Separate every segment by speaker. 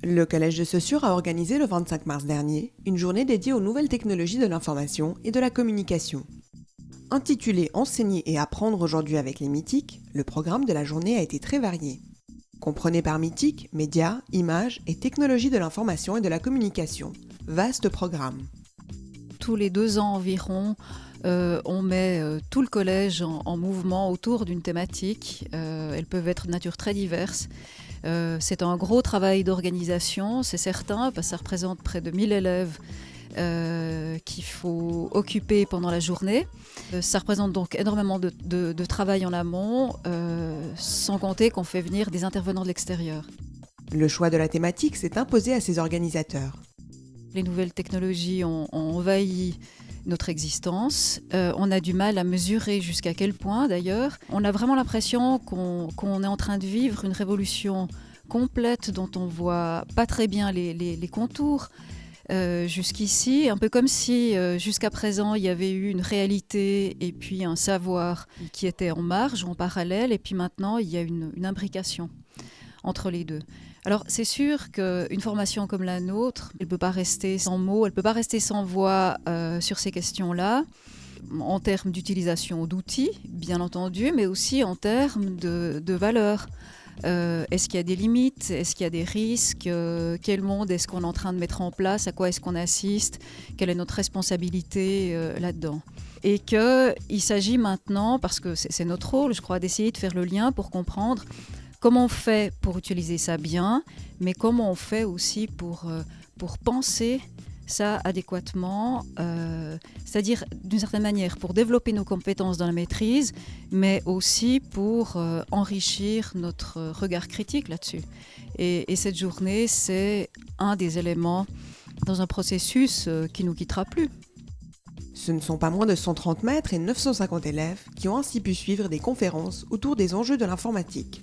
Speaker 1: Le Collège de Saussure a organisé le 25 mars dernier une journée dédiée aux nouvelles technologies de l'information et de la communication. Intitulé « Enseigner et apprendre aujourd'hui avec les mythiques », le programme de la journée a été très varié. Comprenez par mythiques, médias, images et technologies de l'information et de la communication. Vaste programme.
Speaker 2: Tous les 2 ans environ, on met tout le collège en mouvement autour d'une thématique. Elles peuvent être de nature très diverse. C'est un gros travail d'organisation, c'est certain, parce que ça représente près de 1000 élèves qu'il faut occuper pendant la journée. Ça représente donc énormément de travail en amont, sans compter qu'on fait venir des intervenants de l'extérieur.
Speaker 1: Le choix de la thématique s'est imposé à ses organisateurs.
Speaker 2: Les nouvelles technologies ont envahi notre existence. On a du mal à mesurer jusqu'à quel point d'ailleurs. On a vraiment l'impression qu'on est en train de vivre une révolution complète dont on ne voit pas très bien les contours. Jusqu'ici, un peu comme si jusqu'à présent il y avait eu une réalité et puis un savoir qui était en marge ou en parallèle, et puis maintenant il y a une imbrication entre les deux. Alors c'est sûr qu'une formation comme la nôtre, elle ne peut pas rester sans mots, elle ne peut pas rester sans voix sur ces questions-là, en termes d'utilisation d'outils, bien entendu, mais aussi en termes de valeurs. Est-ce qu'il y a des limites? Est-ce qu'il y a des risques? Quel monde est-ce qu'on est en train de mettre en place? À quoi est-ce qu'on assiste? Quelle est notre responsabilité là-dedans? Et qu'il s'agit maintenant, parce que c'est notre rôle, je crois, d'essayer de faire le lien pour comprendre comment on fait pour utiliser ça bien, mais comment on fait aussi pour penser ça adéquatement, c'est-à-dire d'une certaine manière pour développer nos compétences dans la maîtrise, mais aussi pour enrichir notre regard critique là-dessus. Et cette journée, c'est un des éléments dans un processus qui ne nous quittera plus.
Speaker 1: Ce ne sont pas moins de 130 maîtres et 950 élèves qui ont ainsi pu suivre des conférences autour des enjeux de l'informatique.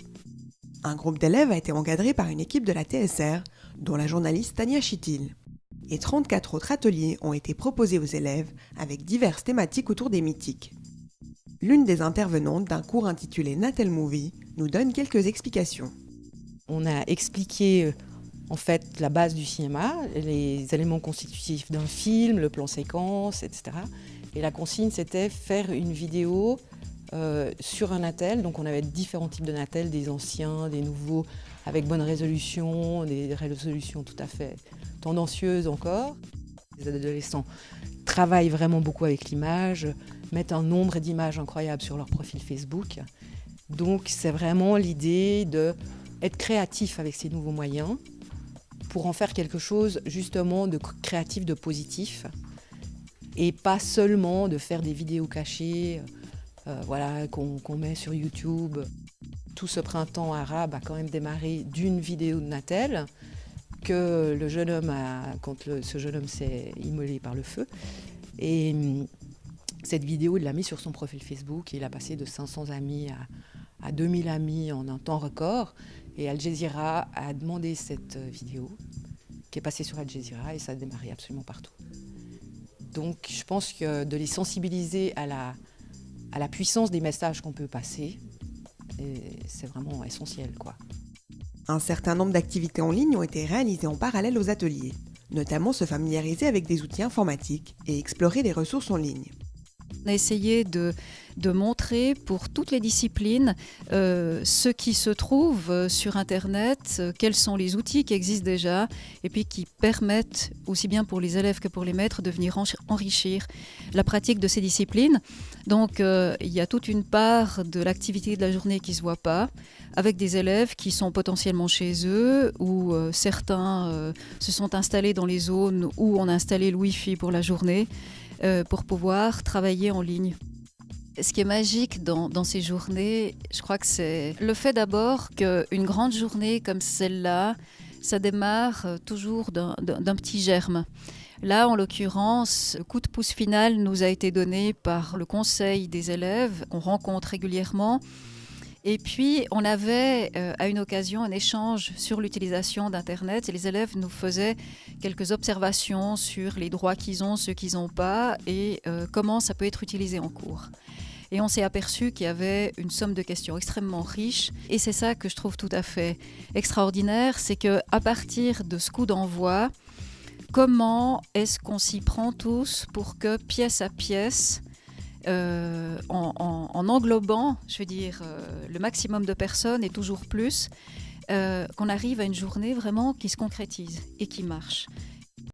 Speaker 1: Un groupe d'élèves a été encadré par une équipe de la TSR, dont la journaliste Tania Chitil. Et 34 autres ateliers ont été proposés aux élèves avec diverses thématiques autour des mythiques. L'une des intervenantes d'un cours intitulé Natel Movie nous donne quelques explications.
Speaker 3: On a expliqué en fait la base du cinéma, les éléments constitutifs d'un film, le plan séquence, etc. Et la consigne, c'était faire une vidéo sur un Natel. Donc on avait différents types de Natel, des anciens, des nouveaux, avec bonne résolution, des résolutions tout à fait tendancieuses encore. Les adolescents travaillent vraiment beaucoup avec l'image, mettent un nombre d'images incroyables sur leur profil Facebook. Donc c'est vraiment l'idée d'être créatif avec ces nouveaux moyens pour en faire quelque chose justement de créatif, de positif, et pas seulement de faire des vidéos cachées qu'on met sur YouTube. Tout ce printemps arabe a quand même démarré d'une vidéo de Natel que le jeune homme ce jeune homme s'est immolé par le feu. Et cette vidéo, il l'a mis sur son profil Facebook et il a passé de 500 amis à 2000 amis en un temps record. Et Al Jazeera a demandé cette vidéo qui est passée sur Al Jazeera et ça a démarré absolument partout. Donc je pense que de les sensibiliser à la puissance des messages qu'on peut passer, c'est vraiment essentiel, quoi.
Speaker 1: Un certain nombre d'activités en ligne ont été réalisées en parallèle aux ateliers, notamment se familiariser avec des outils informatiques et explorer les ressources en ligne.
Speaker 2: On a essayé de montrer pour toutes les disciplines ce qui se trouve sur Internet, quels sont les outils qui existent déjà et puis qui permettent, aussi bien pour les élèves que pour les maîtres, de venir enrichir la pratique de ces disciplines. Donc il y a toute une part de l'activité de la journée qui ne se voit pas, avec des élèves qui sont potentiellement chez eux, ou certains se sont installés dans les zones où on a installé le Wi-Fi pour la journée, pour pouvoir travailler en ligne. Ce qui est magique dans ces journées, je crois que c'est le fait d'abord qu'une grande journée comme celle-là, ça démarre toujours d'un petit germe. Là, en l'occurrence, le coup de pouce final nous a été donné par le conseil des élèves qu'on rencontre régulièrement. Et puis, on avait à une occasion un échange sur l'utilisation d'Internet et les élèves nous faisaient quelques observations sur les droits qu'ils ont, ceux qu'ils n'ont pas et comment ça peut être utilisé en cours. Et on s'est aperçu qu'il y avait une somme de questions extrêmement riche. Et c'est ça que je trouve tout à fait extraordinaire, c'est qu'à partir de ce coup d'envoi, comment est-ce qu'on s'y prend tous pour que pièce à pièce, en englobant, je veux dire, le maximum de personnes et toujours plus, qu'on arrive à une journée vraiment qui se concrétise et qui marche.